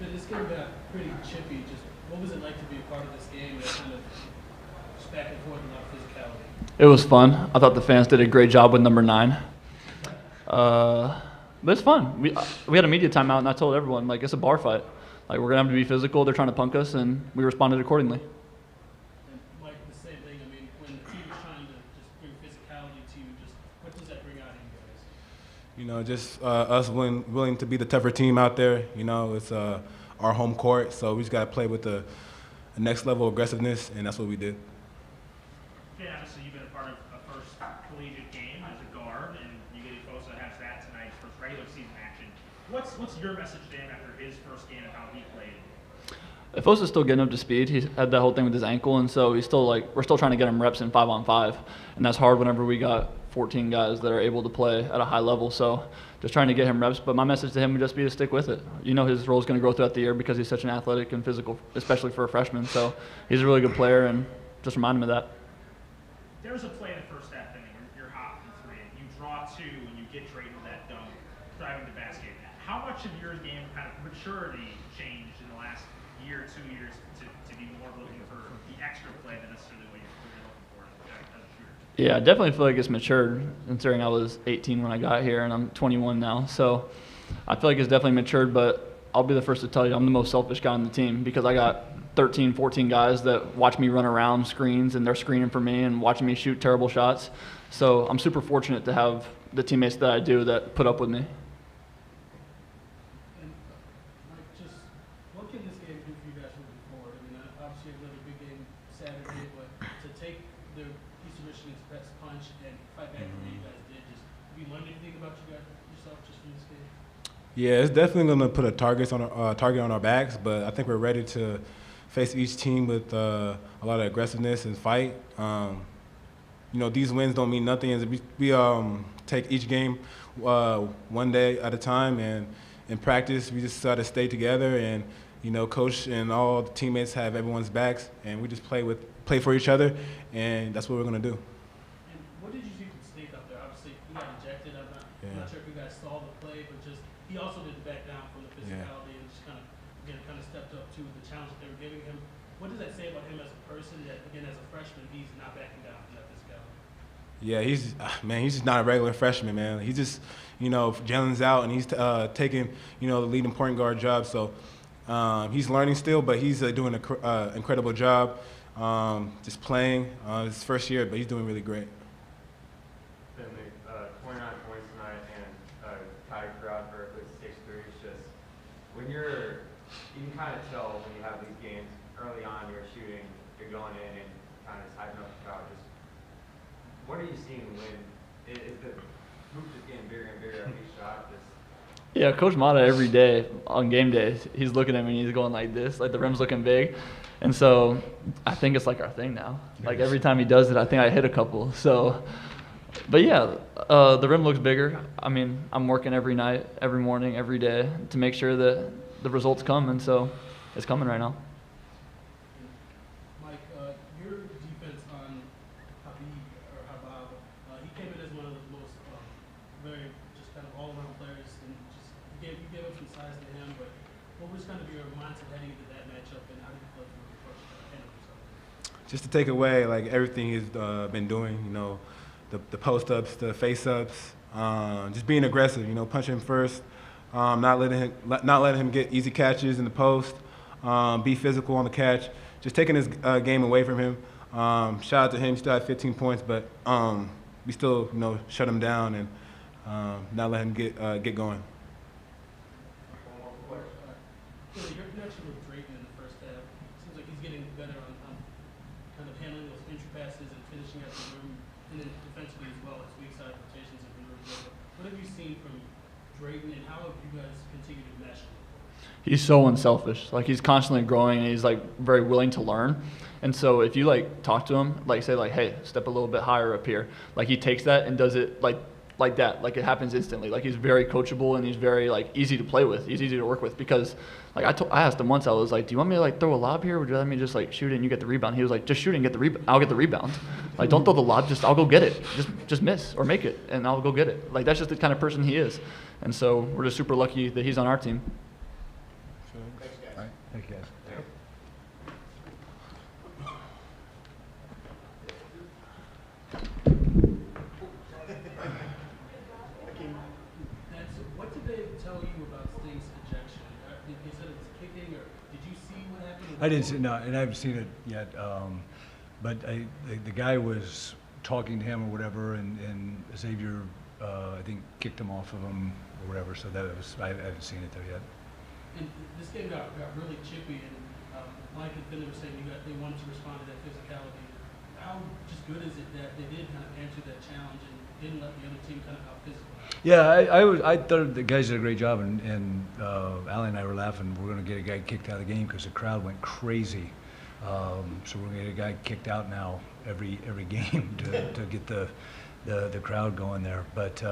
This game got pretty chippy. Just what was it like to be a part of this game and kind of just back and forth and a lot of physicality? It was fun. I thought the fans did a great job with number 9. But it's fun. We had a media timeout, and I told everyone, like, it's a bar fight. Like, we're going to have to be physical. They're trying to punk us, and we responded accordingly. And Mike, the same thing. I mean, when the team is trying to just bring physicality to you, just what does that bring out in you guys? You know, just us willing to be the tougher team out there. You know, it's our home court, so we just got to play with the next level of aggressiveness, and that's what we did. Yeah, obviously you've been a part of a first collegiate game as a guard, and Hinkle has that tonight, first regular season action. What's your message to him after his first game and how he played? Fosa's still getting up to speed. He had that whole thing with his ankle, and so we're still trying to get him reps in 5-on-5, and that's hard whenever we got 14 guys that are able to play at a high level. So just trying to get him reps. But my message to him would just be to stick with it. You know his role is going to grow throughout the year because he's such an athletic and physical, especially for a freshman. So he's a really good player, and just remind him of that. There was a play in the first half inning where you're hot from 3, and you draw 2, and you get Drayton with that dunk, driving the basket. How much of your game kind of maturity changed in the last year, 2 years to be more looking for the extra play than necessarily what you're looking for as a shooter? Yeah, I definitely feel like it's matured, considering I was 18 when I got here, and I'm 21 now. So I feel like it's definitely matured, but I'll be the first to tell you I'm the most selfish guy on the team because I got 13, 14 guys that watch me run around screens, and they're screening for me and watching me shoot terrible shots. So I'm super fortunate to have the teammates that I do that put up with me. And Mike, just what can this game do for you guys moving forward? I mean, obviously another big game Saturday, but to take the Eastern Michigan's best punch and fight back the way you guys did, just have you learned anything about yourself just from this game? Yeah, it's definitely going to put a target on our backs, but I think we're ready to face each team with a lot of aggressiveness and fight. You know, these wins don't mean nothing. We take each game one day at a time, and in practice we just try to stay together, and you know, coach and all the teammates have everyone's backs, and we just play for each other, and that's what we're going to do. And what did you see from State up there? Obviously, he got ejected. I'm not sure if you guys saw the play, but just he also didn't back down from the physicality and just kind of stepped up to the challenge that they were giving him. What does that say about him as a person? That again, as a freshman, he's not backing down from that physicality. Yeah, he's just not a regular freshman, man. He just, you know, Jalen's out and he's taking, you know, the lead point guard job. So he's learning still, but he's doing an incredible job. Just playing his first year, but he's doing really great. 29 points tonight and tied crowd for a quick 6-3. It's just when you can kind of tell when you have these games early on, you're shooting, you're going in and kind of hyping up the crowd. Just what are you seeing when is the hoop just getting bigger and bigger every shot? Yeah, Coach Mata every day on game days, he's looking at me and he's going like this, like the rim's looking big. And so I think it's like our thing now. Like every time he does it, I think I hit a couple. So, but yeah, the rim looks bigger. I mean, I'm working every night, every morning, every day to make sure that the results come, and so it's coming right now. Mike, your defense on Habab, he came in as one of the most very just kind of all-around players, and just you gave up some size to him. But what was kind of your mindset heading into that matchup, and how did you feel like you approached yourself? Just to take away like everything he's been doing, you know, the post-ups, the face-ups, just being aggressive, you know, punching first, not letting him get easy catches in the post, be physical on the catch, just taking his game away from him. Shout out to him, he still had 15 points, but we still, you know, shut him down and not let him get going. Your connection with Drayton in the first half seems like he's getting better on kind of handling those entry passes and finishing at the rim, and then defensively as well. His weak side rotations have been really good. What have you seen from Drayton, and how have you guys continued to mesh? He's so unselfish. Like he's constantly growing, and he's like very willing to learn. And so if you like talk to him, like say like, hey, step a little bit higher up here, like he takes that and does it like that. Like it happens instantly. Like he's very coachable, and he's very like easy to play with. He's easy to work with because like I asked him once, I was like, do you want me to like throw a lob here? Or would you let me just like shoot it and you get the rebound? He was like, just shoot it and get the rebound. I'll get the rebound. Like don't throw the lob, I'll go get it. Just miss or make it, and I'll go get it. Like that's just the kind of person he is. And so we're just super lucky that he's on our team. I didn't see, no, and I haven't seen it yet. But the guy was talking to him or whatever, and Xavier, I think, kicked him off of him or whatever. So that was, I haven't seen it there yet. And this game got really chippy, and Mike and Finley were saying they wanted to respond to that physicality. How just good is it that they did kind of answer that challenge and didn't let the other team kind of out physical? Yeah, I thought the guys did a great job, and Allie and I were laughing. We're going to get a guy kicked out of the game because the crowd went crazy. So we're going to get a guy kicked out now every game to get the crowd going there. But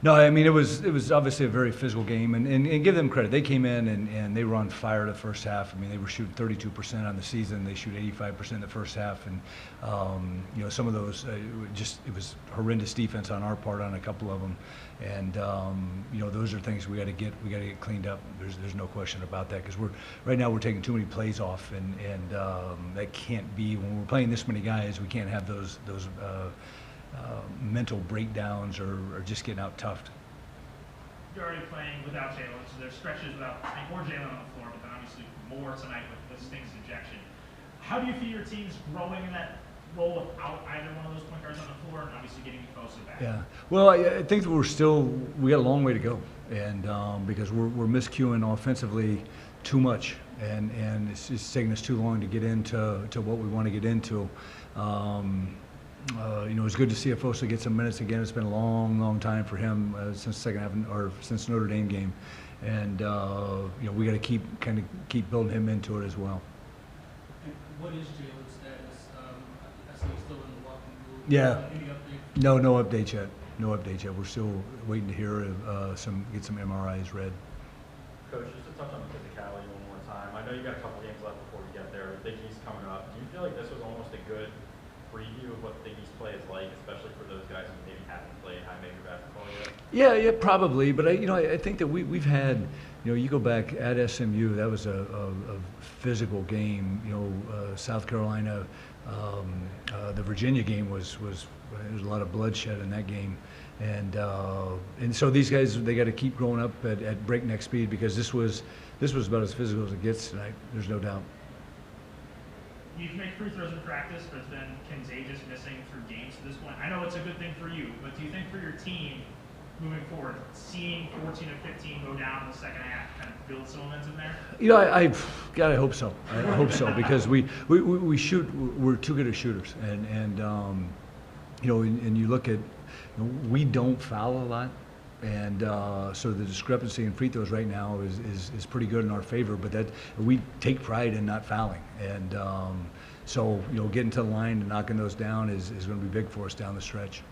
no, I mean it was obviously a very physical game, and give them credit. They came in and they were on fire the first half. I mean they were shooting 32% on the season. They shoot 85% in the first half, and you know, some of those it was horrendous defense on our part on a couple of them, and you know, those are things we got to get cleaned up. There's no question about that, because right now we're taking too many plays off, and that can't be. When we're playing this many guys, we can't have those mental breakdowns or just getting out toughed. You're already playing without Jalen, so there's stretches without more Jalen on the floor, but then obviously more tonight with Sting's injection. How do you feel your team's growing in that role without either one of those point guards on the floor, and obviously getting Kosa back? Yeah, well, I think that we got a long way to go, and because we're miscuing offensively too much, and it's just taking us too long to get into what we want to get into. You know, it's good to see Afosa get some minutes again. It's been a long time for him since the second half, or since Notre Dame game, and you know, we got to keep building him into it as well. And what is Jalen's status? I see he's still in the walking room. Yeah. Any update? No updates yet. No updates yet. We're still waiting to hear get some MRIs read. Coach, just to touch on the physicality one more time. I know you got a couple games left before we get there. Big East coming up. Do you feel like this was almost a good preview of what Big East play is like, especially for those guys who maybe haven't played high major basketball yet? Yeah, probably. But I think that we've had, you know, you go back at SMU, that was a physical game. You know, South Carolina, the Virginia game was there was a lot of bloodshed in that game, and so these guys, they got to keep growing up at breakneck speed, because this was about as physical as it gets tonight. There's no doubt. You can make free throws in practice, but it's been contagious missing through games to this point. I know it's a good thing for you, but do you think for your team moving forward, seeing 14 of 15 go down in the second half kind of build some momentum there? You know, I hope so. I hope so, because we shoot. We're too good at shooters, and you know, and you look at, you know, we don't foul a lot. And so the discrepancy in free throws right now is pretty good in our favor, but that we take pride in not fouling, and so, you know, getting to the line and knocking those down is going to be big for us down the stretch.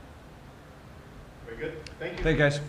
Very good. Thank you. Thank you, guys.